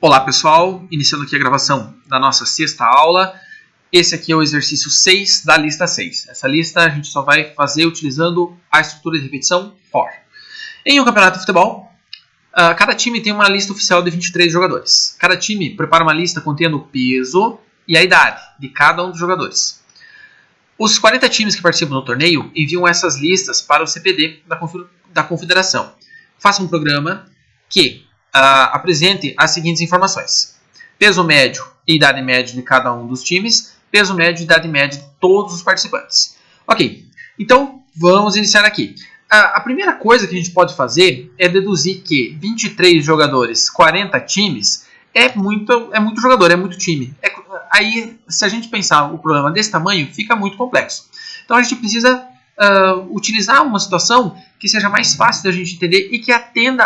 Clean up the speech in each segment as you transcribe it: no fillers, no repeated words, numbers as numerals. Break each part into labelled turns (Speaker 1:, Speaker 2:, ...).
Speaker 1: Olá pessoal, iniciando aqui a gravação da nossa sexta aula. Esse aqui é o exercício 6 da lista 6. Essa lista a gente só vai fazer utilizando a estrutura de repetição for. Em um campeonato de futebol, cada time tem uma lista oficial de 23 jogadores. Cada time prepara uma lista contendo o peso e a idade de cada um dos jogadores. Os 40 times que participam do torneio enviam essas listas para o CPD da confederação. Faça um programa que apresente as seguintes informações: peso médio e idade média de cada um dos times, peso médio e idade média de todos os participantes. Ok, então vamos iniciar aqui. A primeira coisa que a gente pode fazer é deduzir que 23 jogadores, 40 times, é muito jogador, é muito time. Aí, se a gente pensar o problema desse tamanho, fica muito complexo. Então a gente precisa utilizar uma situação que seja mais fácil da gente entender e que atenda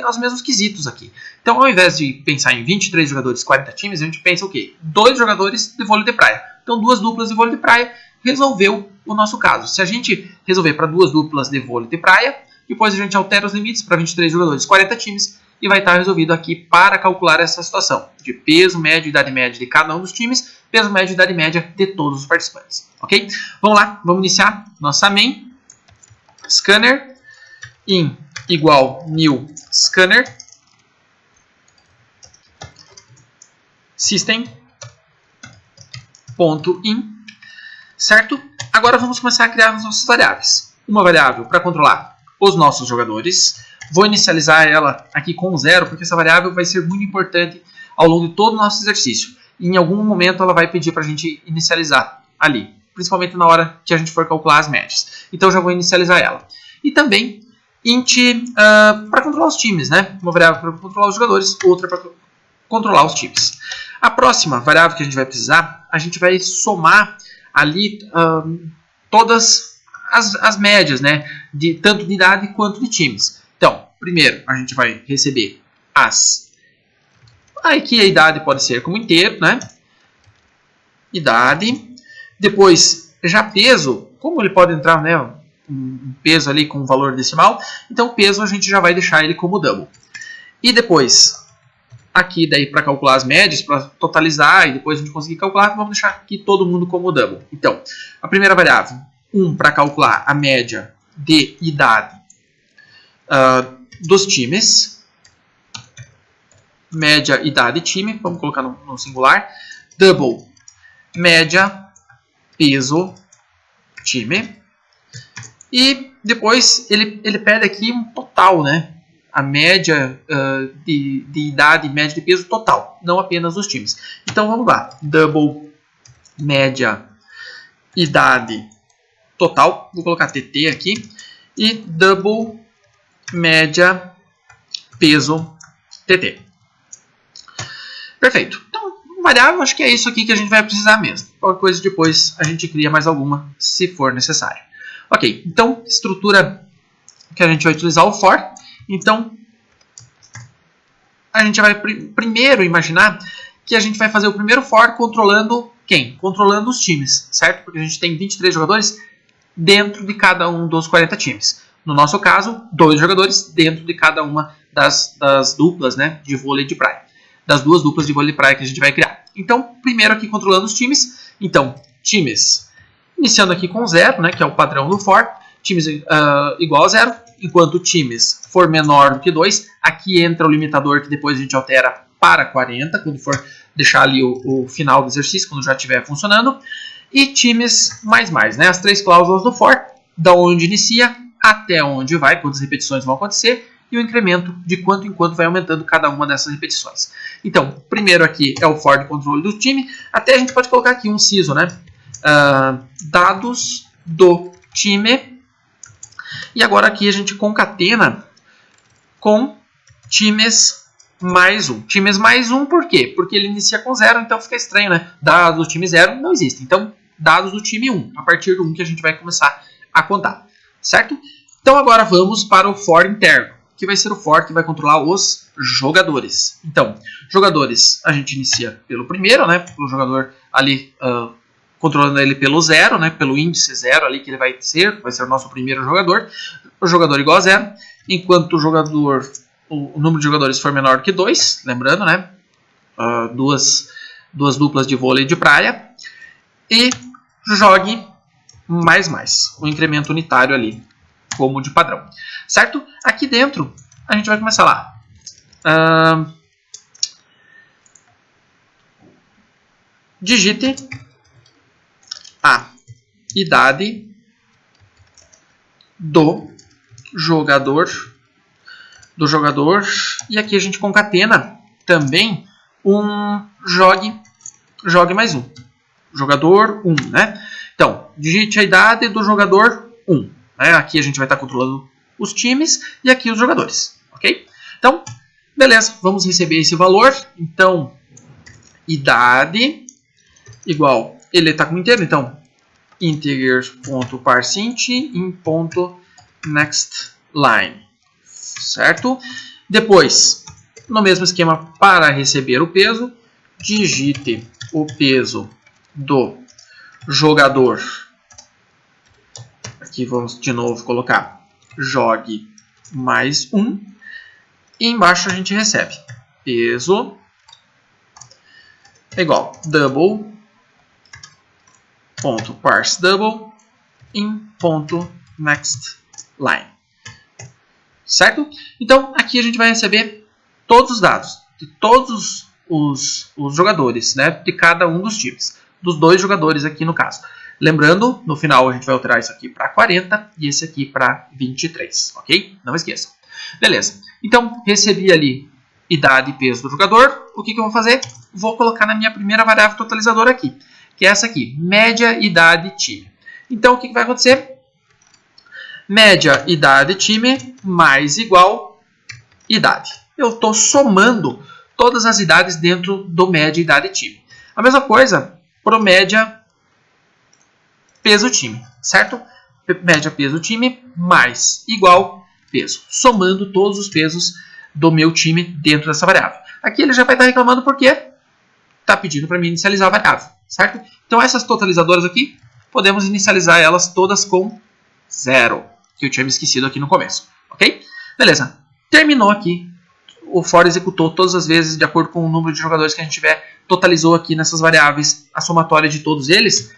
Speaker 1: aos mesmos quesitos aqui. Então, ao invés de pensar em 23 jogadores, 40 times, a gente pensa o quê? 2 jogadores de vôlei de praia. Então, 2 duplas de vôlei de praia resolveu o nosso caso. Se a gente resolver para 2 duplas de vôlei de praia, depois a gente altera os limites para 23 jogadores, 40 times, e vai estar resolvido aqui para calcular essa situação de peso médio e idade média de cada um dos times, peso médio e idade média de todos os participantes. Ok? Vamos lá, vamos iniciar nossa main. Scanner in igual new scanner system.in, certo? Agora vamos começar a criar as nossas variáveis. Uma variável para controlar os nossos jogadores. Vou inicializar ela aqui com 0, porque essa variável vai ser muito importante ao longo de todo o nosso exercício. E em algum momento ela vai pedir para a gente inicializar ali, principalmente na hora que a gente for calcular as médias. Então já vou inicializar ela. E também int para controlar os times, né? Uma variável para controlar os jogadores, outra para controlar os times. A próxima variável que a gente vai precisar, a gente vai somar ali todas as médias, né? Tanto de idade quanto de times. Então, primeiro a gente vai receber aqui a idade pode ser como inteiro, né? Idade. Depois, já peso, como ele pode entrar, né? Um peso ali com um valor decimal. Então, o peso a gente já vai deixar ele como double. E depois, aqui daí para calcular as médias, para totalizar e depois a gente conseguir calcular, vamos deixar aqui todo mundo como double. Então, a primeira variável, 1 para calcular a média de idade dos times. Média, idade, time. Vamos colocar no singular. Double, média, peso, time. E depois ele pede aqui um total, né? A média de idade e média de peso total, não apenas dos times. Então vamos lá. Double, média, idade, total. Vou colocar TT aqui. E double, média, peso, TT. Perfeito. Então, variável, acho que é isso aqui que a gente vai precisar mesmo. Qualquer coisa depois a gente cria mais alguma, se for necessário. Ok, então, estrutura que a gente vai utilizar o for. Então, a gente vai primeiro imaginar que a gente vai fazer o primeiro for controlando quem? Controlando os times, certo? Porque a gente tem 23 jogadores dentro de cada um dos 40 times. No nosso caso, 2 jogadores dentro de cada uma das duplas, né, de vôlei de praia. Das 2 duplas de vôlei de praia que a gente vai criar. Então, primeiro aqui controlando os times. Então, times, iniciando aqui com 0, né, que é o padrão do for. Times igual a 0. Enquanto times for menor do que 2, aqui entra o limitador que depois a gente altera para 40, quando for deixar ali o final do exercício, quando já estiver funcionando. E times mais, né, as 3 cláusulas do for, da onde inicia até onde vai, quantas repetições vão acontecer, e o incremento de quanto em quanto vai aumentando cada uma dessas repetições. Então, primeiro aqui é o for de controle do time, até a gente pode colocar aqui um CISO, né? Dados do time, e agora aqui a gente concatena com times mais 1. Times mais 1 por quê? Porque ele inicia com 0, então fica estranho, né? Dados do time 0 não existe. Então, dados do time 1, a partir do 1 que a gente vai começar a contar. Certo? Então agora vamos para o for interno, que vai ser o for que vai controlar os jogadores. Então, jogadores a gente inicia pelo primeiro, né? Pelo jogador ali, controlando ele pelo 0, né? Pelo índice 0 ali que ele vai ser o nosso primeiro jogador. O jogador igual a 0, enquanto o número de jogadores for menor que 2, lembrando, né? duas duplas de vôlei de praia, e jogue mais, um incremento unitário ali, como de padrão, certo? Aqui dentro, a gente vai começar lá. Digite a idade do jogador, e aqui a gente concatena também um jogue mais um. Jogador 1, né? Então, digite a idade do jogador 1. Né? Aqui a gente vai estar controlando os times e aqui os jogadores, ok? Então, beleza, vamos receber esse valor. Então, idade igual, ele está como inteiro, então, integer.parseInt em .nextLine, certo? Depois, no mesmo esquema, para receber o peso, digite o peso do jogador. Aqui vamos de novo colocar jogue mais 1. E embaixo a gente recebe peso igual double.parseDouble em .nextLine. Certo? Então, aqui a gente vai receber todos os dados de todos os jogadores, né? De cada um dos times. Dos dois jogadores aqui no caso. Lembrando, no final a gente vai alterar isso aqui para 40 e esse aqui para 23, ok? Não esqueçam. Beleza. Então, recebi ali idade e peso do jogador. O que eu vou fazer? Vou colocar na minha primeira variável totalizadora aqui, que é essa aqui, média, idade, time. Então, o que vai acontecer? Média, idade, time, mais igual, idade. Eu estou somando todas as idades dentro do média, idade, time. A mesma coisa para o média, peso, time, certo? Média, peso, time, mais igual, peso. Somando todos os pesos do meu time dentro dessa variável. Aqui ele já vai estar reclamando porque está pedindo para mim inicializar a variável, certo? Então essas totalizadoras aqui, podemos inicializar elas todas com 0, que eu tinha me esquecido aqui no começo, ok? Beleza, terminou aqui, o for executou todas as vezes de acordo com o número de jogadores que a gente tiver, totalizou aqui nessas variáveis a somatória de todos eles.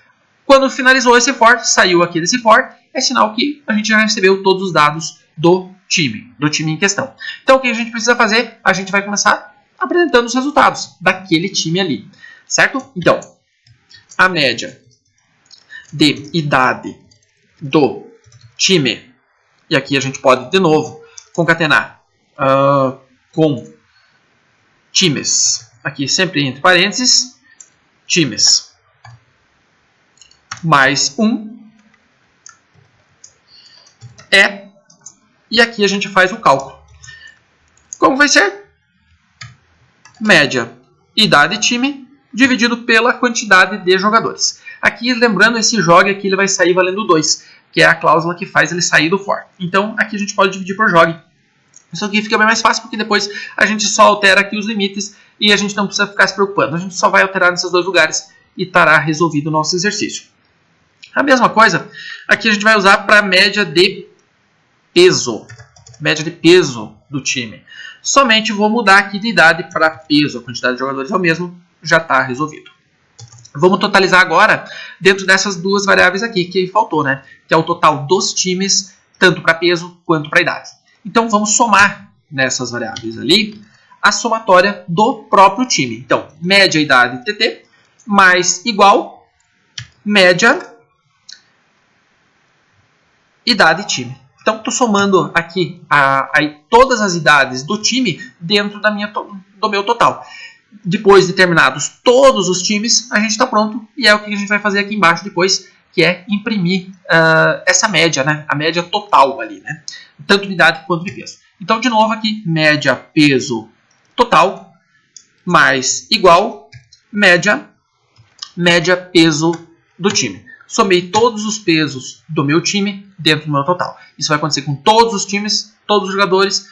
Speaker 1: Quando finalizou esse for, saiu aqui desse for, é sinal que a gente já recebeu todos os dados do time em questão. Então o que a gente precisa fazer? A gente vai começar apresentando os resultados daquele time ali, certo? Então, a média de idade do time, e aqui a gente pode de novo concatenar com times, aqui sempre entre parênteses, times mais 1 e aqui a gente faz o cálculo. Como vai ser? Média, idade time, dividido pela quantidade de jogadores. Aqui, lembrando, esse jogue aqui ele vai sair valendo 2, que é a cláusula que faz ele sair do for. Então, aqui a gente pode dividir por jogue. Isso aqui fica bem mais fácil, porque depois a gente só altera aqui os limites e a gente não precisa ficar se preocupando. A gente só vai alterar nesses dois lugares e estará resolvido o nosso exercício. A mesma coisa, aqui a gente vai usar para média de peso. Média de peso do time. Somente vou mudar aqui de idade para peso. A quantidade de jogadores é o mesmo, já está resolvido. Vamos totalizar agora dentro dessas duas variáveis aqui que faltou, né? Que é o total dos times, tanto para peso quanto para idade. Então vamos somar nessas variáveis ali a somatória do próprio time. Então, média, idade, TT, mais igual, média, idade, time. Então, estou somando aqui todas as idades do time dentro do meu total. Depois de terminados todos os times, a gente está pronto. E é o que a gente vai fazer aqui embaixo depois, que é imprimir essa média, né? A média total ali, né? Tanto de idade quanto de peso. Então, de novo aqui, média, peso, total, mais igual, média, peso do time. Somei todos os pesos do meu time dentro do meu total. Isso vai acontecer com todos os times, todos os jogadores.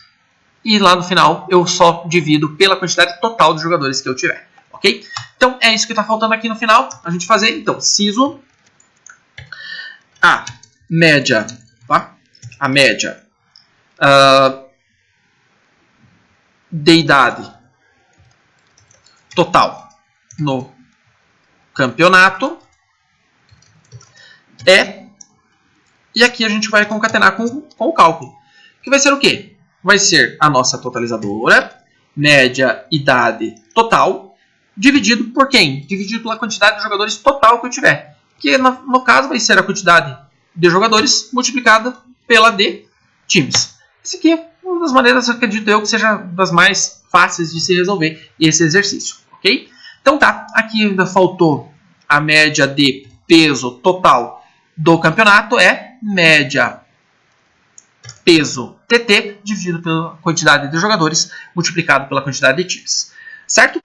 Speaker 1: E lá no final eu só divido pela quantidade total de jogadores que eu tiver. Ok? Então é isso que está faltando aqui no final. A gente fazer, então, ciso a média, tá? A média de idade total no campeonato é... E aqui a gente vai concatenar com o cálculo. Que vai ser o quê? Vai ser a nossa totalizadora, média, idade total, dividido por quem? Dividido pela quantidade de jogadores total que eu tiver. Que no caso vai ser a quantidade de jogadores multiplicada pela de times. Essa aqui é uma das maneiras, acredito eu, que seja das mais fáceis de se resolver esse exercício. Ok? Então tá, aqui ainda faltou a média de peso total do campeonato, é média peso TT dividido pela quantidade de jogadores multiplicado pela quantidade de times. Certo?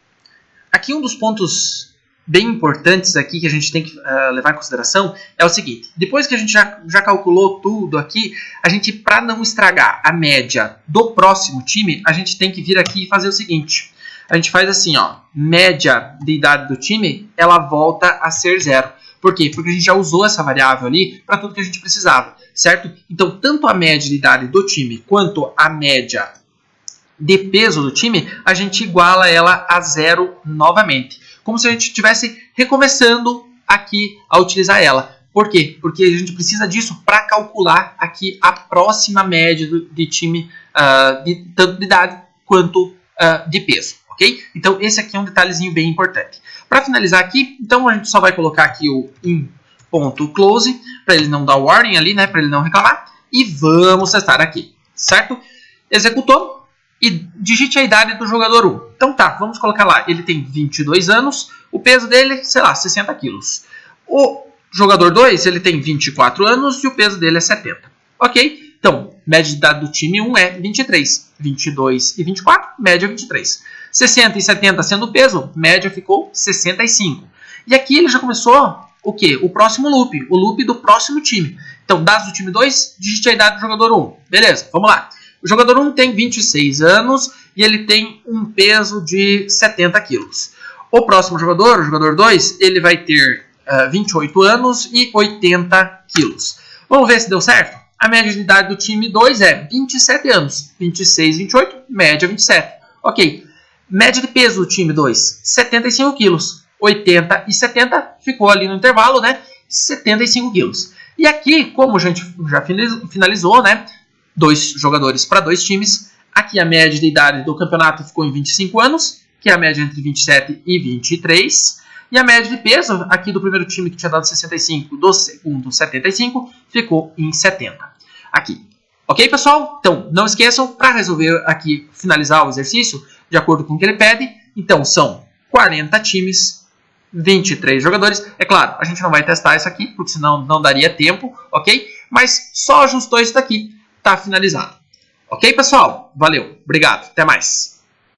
Speaker 1: Aqui um dos pontos bem importantes aqui que a gente tem que levar em consideração é o seguinte. Depois que a gente já calculou tudo aqui, a gente, para não estragar a média do próximo time, a gente tem que vir aqui e fazer o seguinte. A gente faz assim, ó, média de idade do time, ela volta a ser 0. Por quê? Porque a gente já usou essa variável ali para tudo que a gente precisava, certo? Então, tanto a média de idade do time quanto a média de peso do time, a gente iguala ela a 0 novamente. Como se a gente estivesse recomeçando aqui a utilizar ela. Por quê? Porque a gente precisa disso para calcular aqui a próxima média de time, tanto de idade quanto de peso. Okay? Então, esse aqui é um detalhezinho bem importante. Para finalizar aqui, então a gente só vai colocar aqui o in.close, para ele não dar warning ali, né, para ele não reclamar. E vamos testar aqui, certo? Executou e digite a idade do jogador 1. Então tá, vamos colocar lá, ele tem 22 anos, o peso dele, sei lá, 60 quilos. O jogador 2, ele tem 24 anos e o peso dele é 70. Ok? Então, média de idade do time 1 é 23. 22 e 24, média 23. 60 e 70 sendo o peso, média ficou 65. E aqui ele já começou o quê? O próximo loop, o loop do próximo time. Então, dados do time 2, digite a idade do jogador 1. Beleza, vamos lá. O jogador 1 tem 26 anos e ele tem um peso de 70 quilos. O próximo jogador, o jogador 2, ele vai ter 28 anos e 80 quilos. Vamos ver se deu certo? A média de idade do time 2 é 27 anos. 26, 28, média 27. Ok. Média de peso do time 2, 75 quilos. 80 e 70, ficou ali no intervalo, né? 75 quilos. E aqui, como a gente já finalizou, né? 2 jogadores para 2 times. Aqui a média de idade do campeonato ficou em 25 anos, que é a média entre 27 e 23. E a média de peso aqui do primeiro time que tinha dado 65, do segundo 75, ficou em 70. Aqui. Ok, pessoal? Então, não esqueçam, para resolver aqui, finalizar o exercício, de acordo com o que ele pede, então são 40 times, 23 jogadores. É claro, a gente não vai testar isso aqui, porque senão não daria tempo, ok? Mas só ajustou isso daqui, tá finalizado. Ok, pessoal? Valeu, obrigado, até mais.